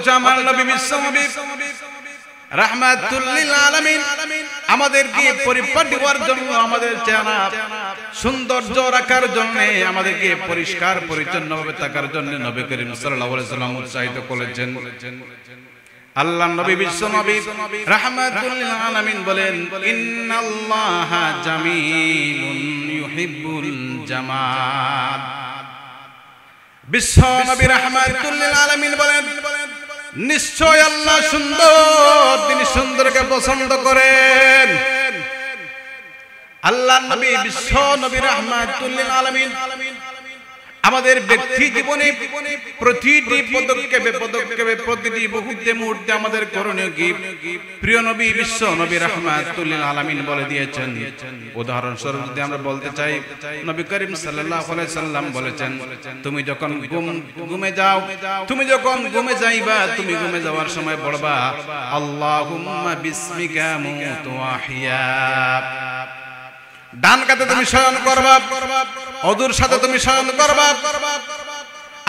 অথচ আমার নবী বিশ্বনবী রাহমাতুল লিল আলামিন আমাদেরকে পরিপাটি হওয়ার জন্য, আমাদের চেহারা সৌন্দর্য রাখার জন্য, আমাদেরকে পরিষ্কার পরিচ্ছন্নভাবে থাকার জন্য নবী করিম সাল্লাল্লাহু আলাইহি ওয়াসাল্লাম উৎসাহিত করেছেন। আল্লাহ নবী বিশ্বনবী রাহমাতুল লিল আলামিন বলেন, ইন্নাল্লাহা জামিলুন ইউহিব্বুল জামাল। বিশ্বনবী রাহমাতুল লিল আলামিন বলেন, নিশ্চয় আল্লাহ সুন্দর, তিনি সুন্দরকে পছন্দ করেন। আল্লাহ নবী বিশ্ব নবী রাহমাতুল লিল আলামিন আমাদের ব্যক্তি জীবনে প্রতিটি পদক্ষেপে প্রতিটি মুহূর্তে মুহূর্তে আমাদের করণীয় কি প্রিয় নবী বিশ্ব নবী রাহমাতুল লিল আলামিন বলে দিয়েছেন। উদাহরণস্বরূপ যদি আমরা বলতে চাই, নবী করিম সাল্লাল্লাহু আলাইহি সাল্লাম বলেছেন, তুমি যখন ঘুমে যাও, তুমি যখন ঘুমে যাইবা, তুমি ঘুমে যাওয়ার সময় পড়বা আল্লাহুম্মা বিসমিকা মুতু ওয়া আহইয়া। ডান কাতে তুমি শয়ন করবা, অদূর সাথে তুমি শয়ন করবা।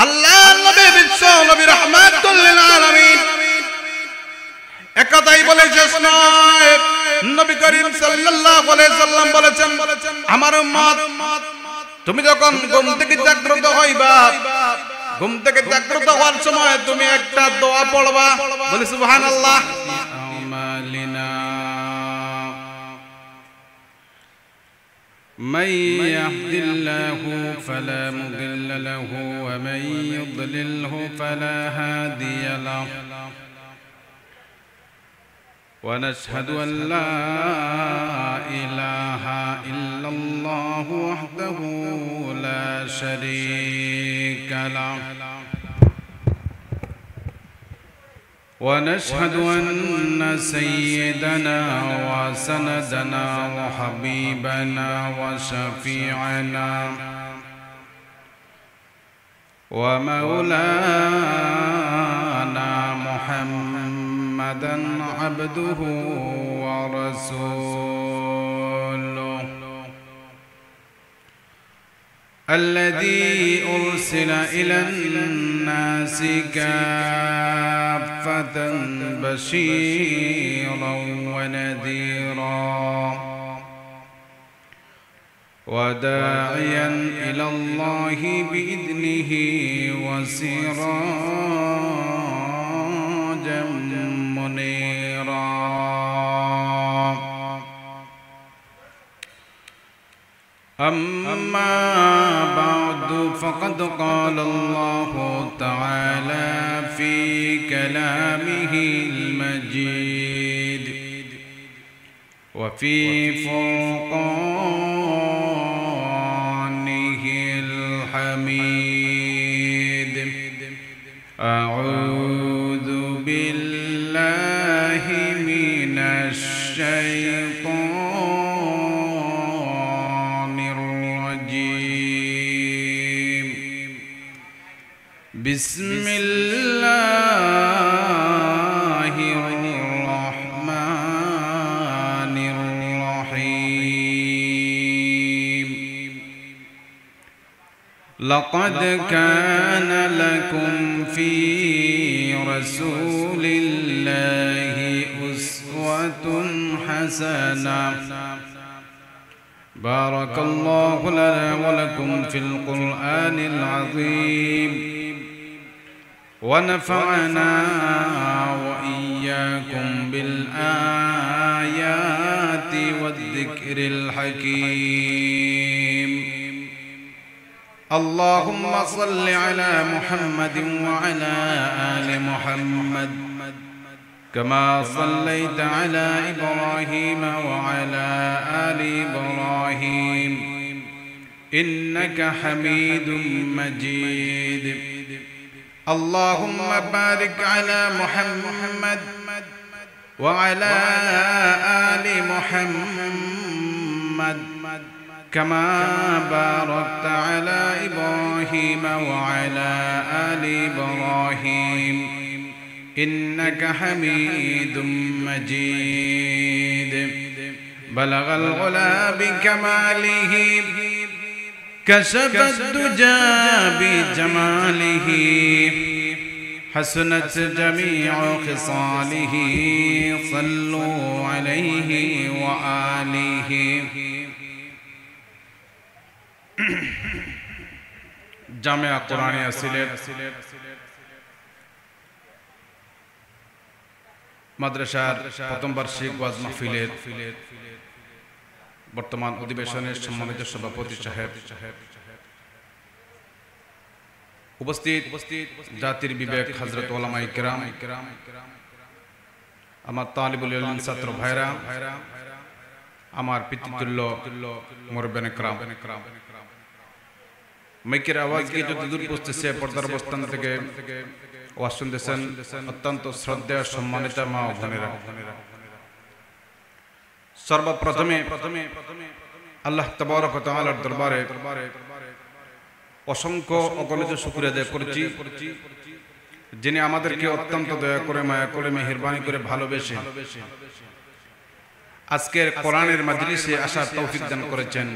আল্লাহ নবী বিশ্ব নবী রাহমাতুল লিল আলামিন একথাই বলে শেষ নয়, নবী করিম সাল্লাল্লাহু আলাইহি সাল্লাম বলেছেন, আমার উম্মত তুমি যখন ঘুম থেকে জাগ্রত হইবা, ঘুম থেকে জাগ্রত হওয়ার সময় তুমি একটা দোয়া পড়বা, বলি সুবহানাল্লাহ। من يهد الله فلا مضل له ومن يضلله فلا هادي له ونشهد أن لا إله إلا الله وحده لا شريك له ونشهد أن سيدنا وسندنا وحبيبنا وشفيعنا ومولانا محمدا عبده ورسوله الذي أرسل إلى الناس كافة بشيرا ونذيرا وداعيا إلى الله بإذنه وسراجا منيرا. أما بعد فقد قال الله تعالى في كلامه المجيد وفي فرقانه الحميد. أعوذ بالله من الشيطان الرجيم. بسم الله الرحمن الرحيم. لقد كان لكم في رسول الله أسوة حسنة. بارك الله لنا ولكم في القرآن العظيم ونفعنا وإياكم بالآيات والذكر الحكيم. اللهم صل على محمد وعلى آل محمد كما صليت على إبراهيم وعلى آل إبراهيم إنك حميد مجيد. اللهم بارك على محمد وعلى آل محمد كما باركت على إبراهيم وعلى آل إبراهيم إنك حميد مجيد. بلغ العلا بكماله كشف الدجى بجماله حسنت جميع خصاله صلوا عليه وآله জামিয়া কুরআনিয়া সিলেট মাদ্রাসার প্রথম বার্ষিক ওয়াজ মাহফিলের বর্তমান অধিবেশনের সম্মানিত সভাপতি সাহেব, উপস্থিত জাতির বিবেক হযরত উলামায়ে কিরাম, আমার তালিবুল ইলম ছাত্র ভাইরা, আমার পিতৃতুল্য মুরব্বিয়ানে কিরাম, মাইকের আওয়াজ কি যত দূর পৌঁছেছে পর্দার অবস্থান থেকে ওয়াজ শুনতেছেন অত্যন্ত শ্রদ্ধেয় সম্মানিত মা ও বোনেরা, সর্বপ্রথমে আল্লাহ তাবারক ওয়া তাআলার দরবারে অসংখ্য অগণিত শুকরিয়া আদায় করছি, যিনি আমাদেরকে অত্যন্ত দয়া করে, মায়া করে, মেহেরবানি করে, ভালোবেসে আজকের কোরআনের মাজলিসে আসার তৌফিক দান করেছেন।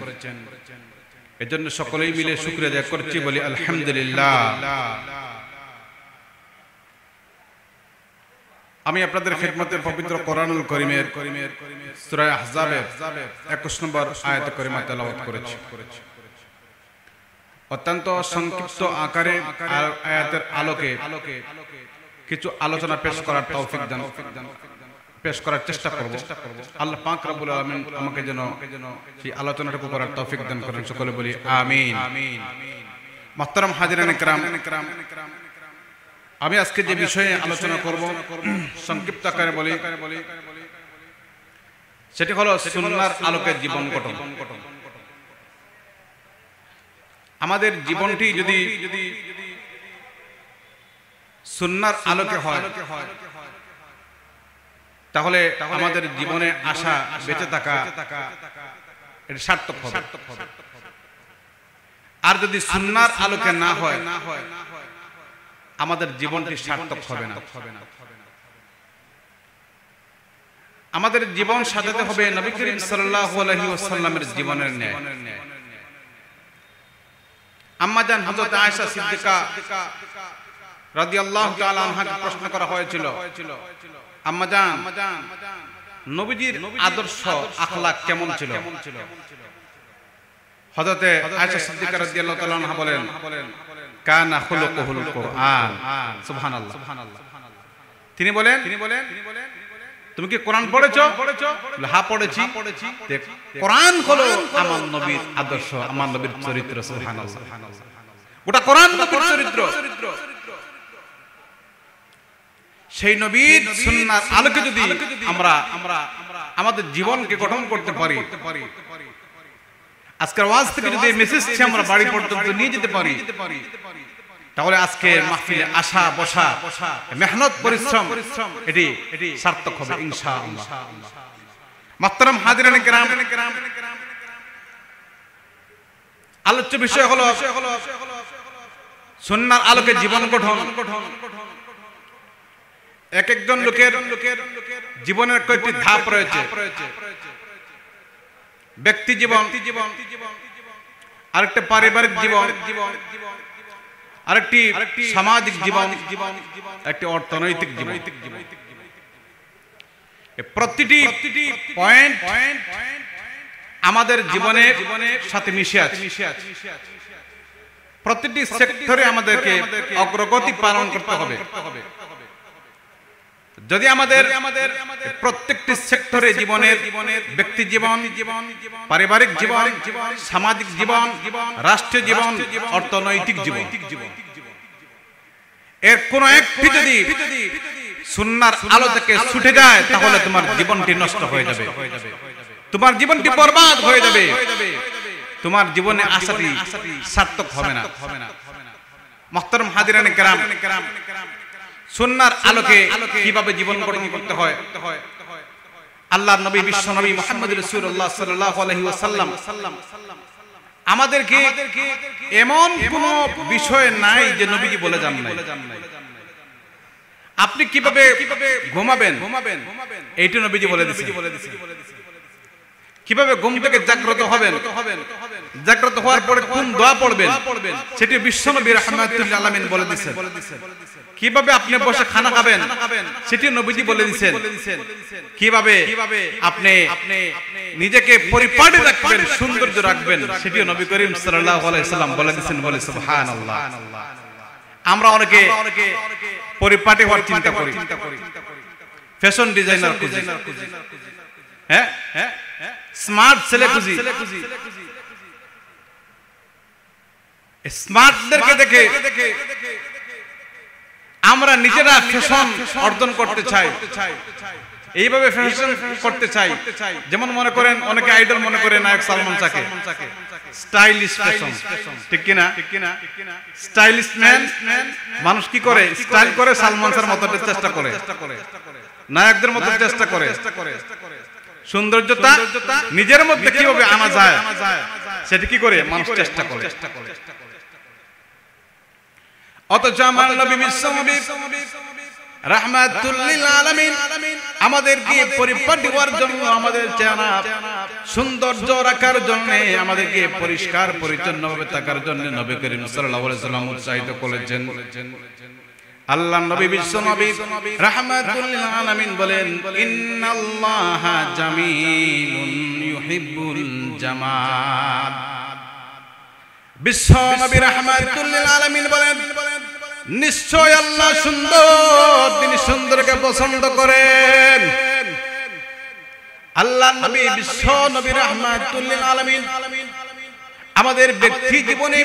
এজন্য সকলেই মিলে শুকরিয়া আদায় করছি, বলি আলহামদুলিল্লাহ। আমি আপনাদের খিদমতে পবিত্র কোরআনুল কারীমের সূরা আহজাবের 21 নম্বর আয়াত কারিমা তেলাওয়াত করেছি। অত্যন্ত সংক্ষিপ্ত আকারে আয়াতের আলোকে কিছু আলোচনা পেশ করার তৌফিক দান, পেশ করার চেষ্টা করব। আল্লাহ পাক রব্বুল আলামিন আমাকে যেন সেই আলোচনাটুকু করার তৌফিক দান করেন, সকলে বলি আমিন। মুহতারাম হাজিরানে কিরাম, আমি আজকে যে বিষয়ে আলোচনা করব সংক্ষিপ্ত আকারে বলি, সেটি হলো সুন্নাহর আলোকে জীবন গঠন। আমাদের জীবনটি যদি সুন্নাহর আলোকে হয় তাহলে আমাদের জীবনে আসা, বেঁচে থাকা এটা সার্থক হবে। আর যদি সুন্নাহর আলোকে না হয় আমাদের জীবনটি সার্থক হবে না। আমাদের জীবন সাজাতে হবে নবী করিম সাল্লাল্লাহু আলাইহি ওয়াসাল্লামের জীবনের ন্যায়। আম্মা জান হযরত আয়েশা সিদ্দিকা রাদিয়াল্লাহু তাআলা আনহাকে প্রশ্ন করা হয়েছিল, আম্মা জান, নবীজির আদর্শ আখলাক কেমন ছিল? হযরত আয়েশা সিদ্দিকা রাদিয়াল্লাহু তাআলা আনহা বলেন, কানা খুলুকুহুল কুরআন। সুবহানাল্লাহ। তিনি বলেন, তুমি কি কোরআন পড়েছো? হ্যাঁ পড়েছি। কোরআন হলো আমার নবীর আদর্শ, আমার নবীর চরিত্র। সুবহানাল্লাহ। ওটা কোরআন নবীর চরিত্র। সেই নবীর সুন্নাহর আলোকে যদি আমরা আমাদের জীবনকে গঠন করতে পারি, আজকের ওয়াজ থেকে যদি মেসেজটি আমরা বাড়ি পর্যন্ত নিয়ে যেতে পারি, তাহলে আজকে মাহফিলে আসা, বসা, মেহনত, পরিশ্রম এটি সার্থক হবে ইনশাআল্লাহ। মুহতারাম হাজিরানে কিরাম, আলোচ্য বিষয় হলো সুন্নাহর আলোকে জীবন গঠন। এক একজন লোকের জীবনের কয়েকটি ধাপ রয়েছে। ব্যক্তি জীবন, আরেকটা পারিবারিক জীবন, আরেকটি সামাজিক জীবন, একটি অর্থনৈতিক জীবন। প্রতিটি পয়েন্ট আমাদের জীবনের সাথে মিশে আছে। প্রতিটি সেক্টরে আমাদেরকে অগ্রগতি পালন করতে হবে। যদি আমাদের প্রত্যেকটি সেক্টরে জীবনের ব্যক্তি জীবন, পারিবারিক জীবন, সামাজিক জীবন, রাষ্ট্রীয় জীবন, অর্থনৈতিক জীবন, এর কোন একটি যদি সুন্নাহর আলো থেকে ছুটে যায় তাহলে তোমার জীবনটি নষ্ট হয়ে যাবে, তোমার জীবনটি বরবাদ হয়ে যাবে, তোমার জীবনে আশাটি সার্থক হবে না। মুহতারাম হাজিরানে কিরাম, সুন্নাহর আলোকে কিভাবে জীবন গঠন করতে হয়, আল্লাহর নবী, বিশ্ব নবী মুহাম্মদ রাসূলুল্লাহ সাল্লাল্লাহু আলাইহি ওয়াসাল্লাম আমাদেরকে এমন কোন বিষয় নাই যে নবীজি বলে যান নাই। আপনি কিভাবে ঘুমাবেন এইটা নবীজি বলে দিয়েছেন। কিভাবে ঘুম থেকে জাগ্রত হবেন, জাগ্রত হওয়ার পরে কোন দোয়া পড়বেন সেটি বিশ্বনবী রাহমাতুল লিল আলামিন বলে দিয়েছেন। কিভাবে আপনি বসে খানা খাবেন সেটি নবীজি বলে দিয়েছেন। কিভাবে আপনি নিজেকে পরিপাটি রাখবেন, সৌন্দর্য রাখবেন সেটিও নবী করিম সাল্লাল্লাহু আলাইহি সাল্লাম বলে দিয়েছেন। বলে সুবহানাল্লাহ। আমরা অনেকে পরিপাটি হওয়ার চিন্তা করি, ফ্যাশন ডিজাইনার খুঁজি, হ্যাঁ স্মার্ট ছেলে খুঁজি, স্মার্টদেরকে দেখে আমরা নিজেরা ফ্যাশন অর্জন করতে চাই, এইভাবে ফ্যাশন করতে চাই। যেমন মনে করেন অনেকে আইডল মনে করে নায়ক সালমান শাহকে, স্টাইলিশ ফ্যাশন, ঠিক কিনা? স্টাইলিশ ম্যান মানুষ কি করে? স্টাইল করে, সালমান শাহর মতো চেষ্টা করে, নায়কদের মতো চেষ্টা করে। সৌন্দর্যতা নিজের মধ্যে কিভাবে আনা যায় সেটা কি করে মানুষ চেষ্টা করে। অথচ আমার নবী বিশ্বনবী রাহমাতুল লিল আলামিন আমাদেরকে পরিপাটি হওয়ার জন্য, আমাদের চেহারা সৌন্দর্য রাখার জন্য, আমাদেরকে পরিষ্কার পরিচ্ছন্নভাবে থাকার জন্য নবী করিম সাল্লাল্লাহু আলাইহি ওয়াসাল্লাম উৎসাহিত করেছেন। আল্লাহ নবী বিশ্বনবী রাহমাতুল লিল আলামিন বলেন, ইন্নাল্লাহা জামিলুন ইউহিব্বুল জামাল। বিশ্বনবী রাহমাতুল লিল আলামিন বলেন, নিশ্চয় আল্লাহ সুন্দর, তিনি সুন্দরকে পছন্দ করেন। আল্লাহ নবী বিশ্বনবী রাহমাতুল লিল আলামিন আমাদের ব্যক্তি জীবনে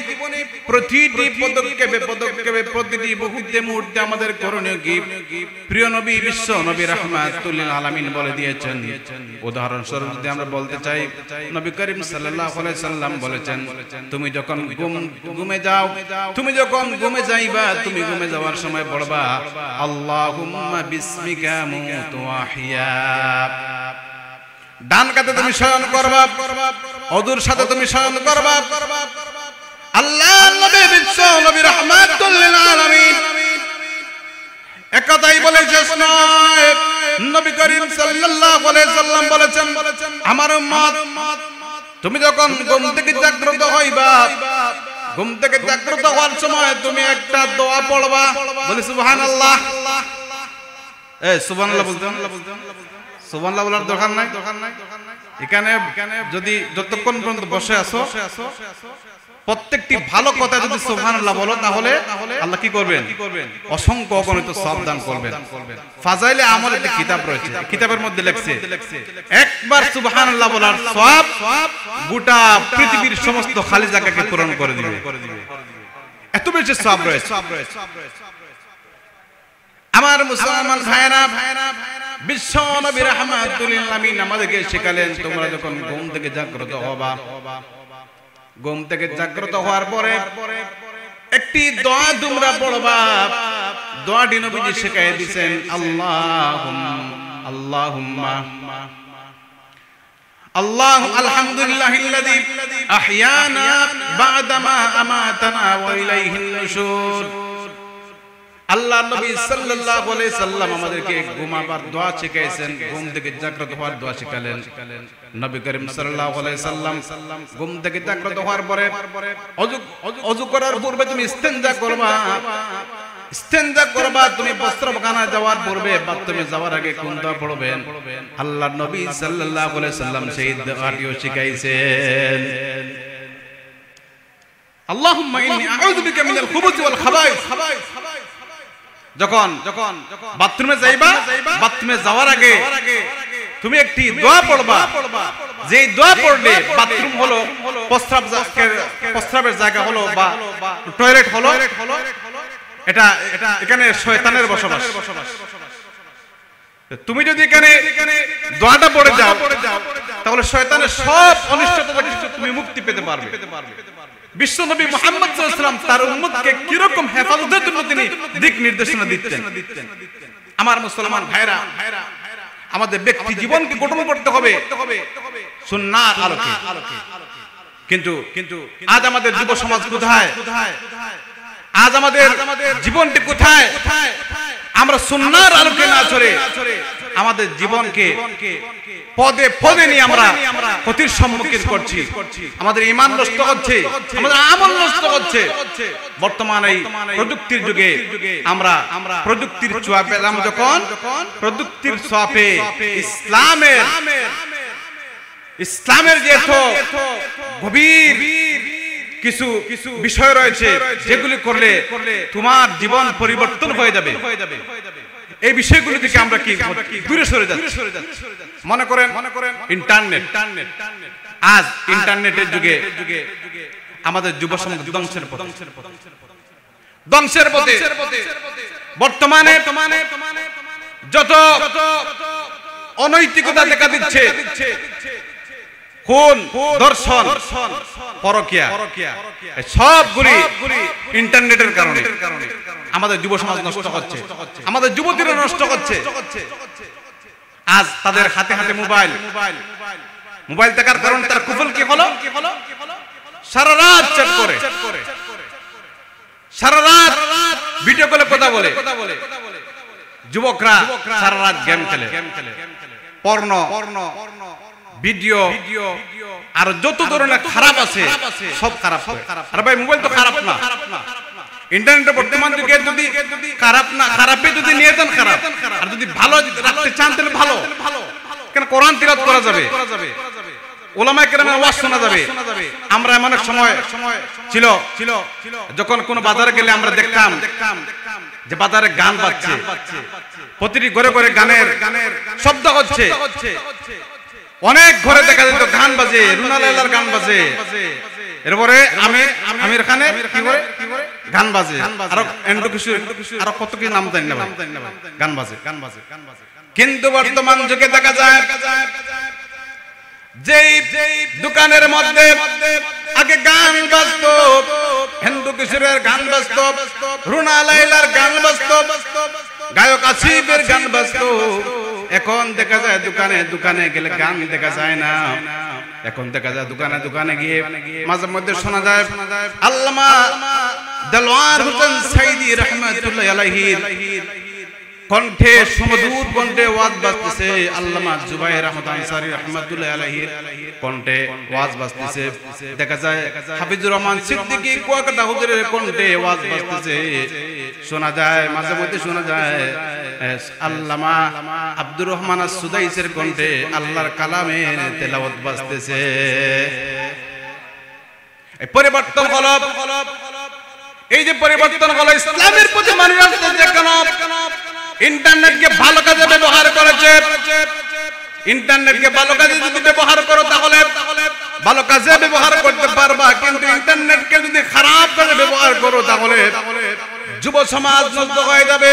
প্রতিটি পদক্ষেপে প্রতিটি মুহূর্তে মুহূর্তে আমাদের করণীয় কি প্রিয় নবী বিশ্ব নবী রাহমাতুল লিল আলামিন বলে দিয়েছেন। উদাহরণস্বরূপ যদি আমরা বলতে চাই, নবী করিম সাল্লাল্লাহু আলাইহি সাল্লাম বলেছেন, তুমি যখন ঘুমে যাও, তুমি যখন ঘুমে যাইবা, তুমি ঘুমে যাওয়ার সময় পড়বা আল্লাহুম্মা বিসমিকা মুতু ওয়া আহইয়া। ডান কাতে তুমি শয়ন করবা, অদূর সাথে তুমি শয়ন করবা। আল্লাহ নবী বিশ্ব নবী রাহমাতুল লিল আলামিন একটাই বলে শেষ নয়, নবী করিম সাল্লাল্লাহু আলাইহি সাল্লাম বলেছেন, আমার উম্মত তুমি যখন ঘুম থেকে জাগ্রত হইবা, ঘুম থেকে জাগ্রত হওয়ার সময় তুমি একটা দোয়া পড়বা। বলি সুবহানাল্লাহ। সুবহানাল্লাহ বলতে সুবহানাল্লাহ বলার দরকার নাই। এখানে যদি যতক্ষণ পর্যন্ত বসে আছো প্রত্যেকটি ভালো কথা যদি সুবহানাল্লাহ বলো, তাহলে আল্লাহ কি করবেন? অসংখ্য অগণিত সওয়াব দান করবেন। ফাজাইলে আমল একটা কিতাব রয়েছে, কিতাবের মধ্যে লেখছে একবার সুবহানাল্লাহ বলার সওয়াব গোটা পৃথিবীর সমস্ত খালি জায়গাকে পূরণ করে দিবে। এত বেশি সওয়াব রয়েছে। আমার মুসলমান ভাইরা, বিশ্ব নবী রাহমাতুল লিল আলামিন আমাদেরকে শেখালেন, তোমরা যখন ঘুম থেকে জাগ্রত হবা, ঘুম থেকে জাগ্রত হওয়ার পরে একটি দোয়া তোমরা পড়বা। দোয়াটি নবীজি শেখায় দিয়েছেন, আল্লাহুম্মা আলহামদুলিল্লাহিল্লাযী আহইয়ানা বা'দামা আমাতানা ওয়া ইলাইহিন নুশুর। আল্লাহ নবী সাল্লাল্লাহু আলাইহি সাল্লাম আমাদেরকে ঘুমাবার দোয়া শিখাইছেন, ঘুম থেকে জাগ্রত হওয়ার দোয়া শিখালেন। নবী করিম সাল্লাল্লাহু আলাইহি সাল্লাম ঘুম থেকে জাগ্রত হওয়ার পরে ওযু করার পূর্বে তুমি ইস্তেনজা করবা। ইস্তেনজা করবা তুমি বস্ত্রখানা যাওয়ার পূর্বে, বাথরুমে যাওয়ার আগে কোন দোয়া পড়বেন? আল্লাহ নবী সাল্লাল্লাহু আলাইহি সাল্লাম সেই দোয়াটিও শিখাইছেন, আল্লাহুম্মা ইন্নী আউযু বিকা মিনাল খুবুসি ওয়াল খাবাইস। যখন বাথরুমে যাইবা, বাথরুমে যাওয়ার আগে তুমি একটি দোয়া পড়বা, যে দোয়া পড়লে বাথরুম হলো প্রস্রাবের জায়গা হলো বা টয়লেট হলো, এটা এখানে শয়তানের বসবাস। তুমি যদি এখানে দোয়াটা পড়ে যাও, তাহলে শয়তানের সব অনিষ্টতা থেকে তুমি মুক্তি পেতে পারবে। বিশ্বনবী মুহাম্মদ সাল্লাল্লাহু আলাইহি ওয়াসাল্লাম তার উম্মতকে কি রকম হেফাজতের জন্য তিনি দিক নির্দেশনা দিতেন। আমার মুসলমান ভাইরা, আমাদের ব্যক্তি জীবনকে গঠন করতে হবে সুন্নাহর আলোকে। কিন্তু আজ আমাদের যুব সমাজ কোথায়? আজ আমাদের জীবনটি কোথায়? আমরা সুন্নাহর আলোকে না চলে আমাদের জীবনকে পদে পদে নিয়ে আমরা ক্ষতির সম্মুখীন করছি। আমাদের ঈমান নষ্ট হচ্ছে, আমাদের আমল নষ্ট হচ্ছে। বর্তমানে এই প্রযুক্তির যুগে আমরা প্রযুক্তির ছোঁয়া পেলাম যখন, প্রযুক্তির ছোঁয়া পেয়ে ইসলামের যে গভীর কিছু বিষয় রয়েছে যেগুলি করলে তোমার জীবন পরিবর্তন হয়ে যাবে, এই বিষয়গুলি থেকে আমরা কি দূরে সরে যাচ্ছি। মনে করেন ইন্টারনেট, আজ ইন্টারনেটের যুগে আমাদের যুব সমাজ ধ্বংসের পথে। বর্তমানে যত অনৈতিকতা দেখা দিচ্ছে, খুন, ধর্ষণ, পরকীয়া, সবগুলি ইন্টারনেটের কারণে আমাদের যুব সমাজ নষ্ট হচ্ছে, আমাদের যুবতীরা নষ্ট হচ্ছে। আজ তাদের হাতে হাতে মোবাইল থাকার কারণে তার কুফল কি হলো? সারা রাত চ্যাট করে, সারা রাত ভিডিও কলে কথা বলে। যুবকরা সারা রাত গেম খেলে, পর্ন, ভিডিও, আর যত ধরনের খারাপ আছে সব খারাপ। আর ভাই মোবাইল তো খারাপ না, ইন্টারনেট বর্তমান যুগে যদি খারাপ না, খারাপে যদি নিয়ে যান খারাপ, আর যদি ভালো রাখতে চান তাহলে ভালো। কেন কোরআন তিলাওয়াত করা যাবে, ওলামায়ে কেরামের ওয়াজ শোনা যাবে। আমরা এমন এক সময় ছিল যখন কোন বাজারে গেলে আমরা দেখতাম যে বাজারে গান বাজছে, প্রতিটি ঘরে ঘরে গানের শব্দ হচ্ছে। অনেক ঘরে দেখা যেত গান বাজে, রুনা লায়লার গান বাজে, এরপরে আমির খানের কি করে গান বাজে, আরো এন্ড্রু কিশোর, আরো কত কি নাম জানি না, গান বাজে। কিন্তু বর্তমান যুগে দেখা যায় যেই দোকানের মধ্যে আগে গান বাজতো, এন্ড্রু কিশোরের গান বাজতো, রুনা লায়লার গান বাজতো, গায়ক আসিফের গান বাজতো, এখন দেখা যায় দোকানে দোকানে গেলে গান দেখা যায় না। এখন দেখা যায় দোকানে দোকানে গিয়ে মাঝে মধ্যে শোনা যায় আল্লামা দেলোয়ার হোসেন সাইদি রাহমাতুল্লাহি আলাইহি কণ্ঠে, সুমধুর কণ্ঠে ওয়াজ বাজতেছে। আল্লামা জুবায়ের আহমদ আনসারী রাহমাতুল্লাহি আলাইহি কণ্ঠে ওয়াজ বাজতেছে। দেখা যায় হাফিজুর রহমান সিদ্দিকী কুয়াকাটা হুজুরের কণ্ঠে ওয়াজ বাজতেছে। শোনা যায় মাঝে মধ্যে শোনা যায় আল্লামা আব্দুর রহমান আস-সুদাইসের কণ্ঠে আল্লাহর কালামের তেলাওয়াত বাজতেছে। এই পরিবর্তন হলো, এই যে পরিবর্তন হলো ইসলামের প্রতি মানুষ আসছে কেন? ইন্টারনেটকে ভালো কাজে ব্যবহার করেছে। ইন্টারনেটকে ভালো কাজে যদি ব্যবহার করো তাহলে ভালো কাজে ব্যবহার করতে পারবা, কিন্তু ইন্টারনেটকে যদি খারাপ কাজে ব্যবহার করো তাহলে যুব সমাজ নষ্ট হয়ে যাবে,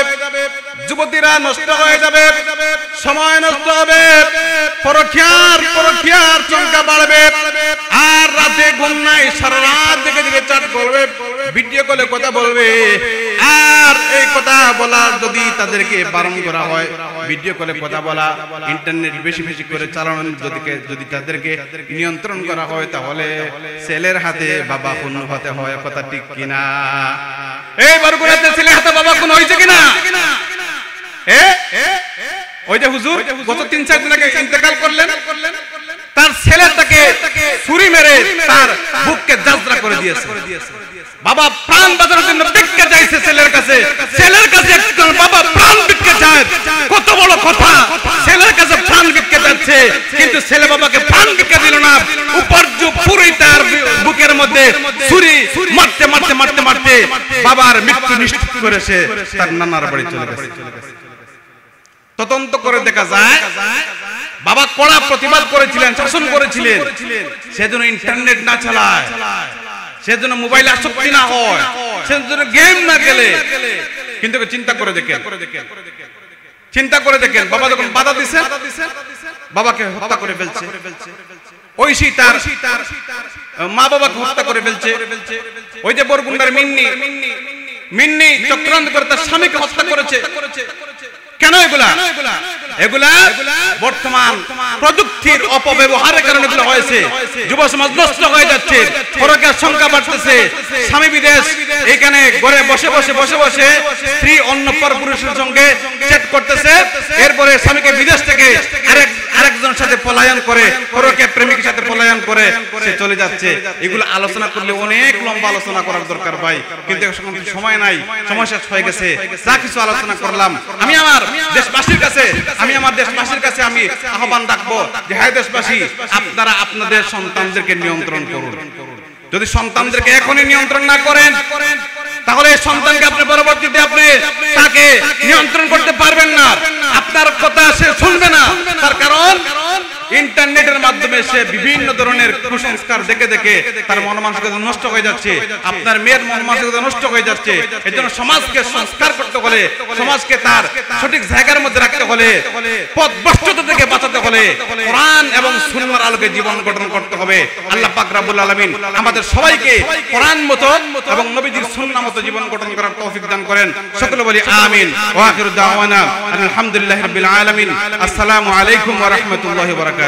যুবতীরা নষ্ট হয়ে যাবে, সময় নষ্ট হবে, পরকীয়ার সংখ্যা বাড়বে, আর রাতে ঘুম নাই, সারা রাত দেখে চ্যাট করবে, ভিডিও কলে কথা বলবে। আর এই কথা বলা যদি তাদেরকে বারণ করা হয়, ভিডিও কলে কথা বলা, ইন্টারনেট বেশি বেশি করে চালানো যদি তাদেরকে নিয়ন্ত্রণ করা হয়, তাহলে ছেলের হাতে বাবা খুন হতে হয়। কথা ঠিক কিনা? এই বরগুনাতে ছেলের হাতে বাবা খুন হয়েছে কিনা? ওই যে হুজুর গত 3-4 দিন আগে ইন্তেকাল করলেন, তার ছেলে তাকে ছুরি মেরে তার বুককে জাজরা করে দিয়েছে। বাবা প্রাণ বাঁচানোর জন্য ভিক্ষা চাইছে ছেলের কাছে, ছেলের কাছে একজন বাবা প্রাণ ভিক্ষা চায়। কত বড় কথা! ছেলের কাছে প্রাণ ভিক্ষা চাচ্ছে, কিন্তু ছেলে বাবাকে প্রাণ ভিক্ষা দিল না। উপার্য পুরো তার বুকের মধ্যে ছুরি মারতে মারতে মারতে মারতে বাবার মৃত্যু নিশ্চিত করেছে, তার নানার বাড়ি চলে গেছে। তদন্ত করে দেখা যায় বাবা কড়া প্রতিবাদ করেছিলেন, শাসন করেছিলেন, সেজন্য ইন্টারনেট না চালায়, সেজন্য মোবাইল আসক্তি না হয়, সেজন্য গেম না খেলে। কিন্তু চিন্তা করে দেখেন বাবা যখন বাধা দিছে, বাবাকে হত্যা করে ফেলছে, ঐশী তার মা বাবাকে হত্যা করে ফেলছে। ওই যে বরগুন্ডার মিন্নি চক্রান্ত করে তার স্বামীকে হত্যা করেছে। কেন এগুলা? বর্তমান প্রযুক্তির অপব্যবহারের কারণে এগুলো হয়েছে। যুব সমাজ নষ্ট হয়ে যাচ্ছে, পরকীয়ার সংখ্যা বাড়তেছে, স্বামী বিদেশ, এখানে ঘরে বসে স্ত্রী অন্য পরপুরুষের সঙ্গে চ্যাট করতেছে, এরপরে স্বামীকে বিদেশ থেকে আরেকজনের সাথে সাথে পলায়ন করে, পরকীয়া প্রেমিকের সাথে পলায়ন করে সে চলে যাচ্ছে। এগুলো আলোচনা করলে অনেক লম্বা আলোচনা করার দরকার ভাই, কিন্তু এখন সময় নাই, সময় শেষ হয়ে গেছে। যা কিছু আলোচনা করলাম, আমি আমার দেশবাসীর কাছে আমি আহ্বান রাখবো যে হ্যাঁ দেশবাসী, আপনারা আপনাদের সন্তানদেরকে নিয়ন্ত্রণ করুন। যদি সন্তানদেরকে এখনই নিয়ন্ত্রণ না করেন, তাহলে সন্তানকে আপনি পরবর্তীতে আপনি তাকে নিয়ন্ত্রণ করতে পারবেন না, আপনার কথা সে শুনবে না। তার কারণ ইন্টারনেটের মাধ্যমে সে বিভিন্ন ধরনের কুসংস্কার দেখে দেখে তার মন মানসিকতা নষ্ট হয়ে যাচ্ছে, আপনার মেয়ের মন মানসিকতা নষ্ট হয়ে যাচ্ছে। এর জন্য সমাজকে সংস্কার করতে হলে, সমাজকে তার সঠিক জায়গার মধ্যে রাখতে হলে, পথভ্রষ্টতা থেকে বাঁচাতে হলে কোরআন এবং সুন্নাহর আলোকে জীবন গঠন করতে হবে। আল্লাহ পাক রব্বুল আলামিন আমাদের সবাইকে কোরআন মতো এবং নবীজির সুন্নাহ মতো জীবন গঠন করার তৌফিক দান করেন। সকলে বলি আমিন। ওয়া আখিরু দাওয়ানা আলহামদুলিল্লাহি রাব্বিল আলামিন। আসসালামু আলাইকুম ওয়া রাহমাতুল্লাহি ওয়া বারাকাতুহু।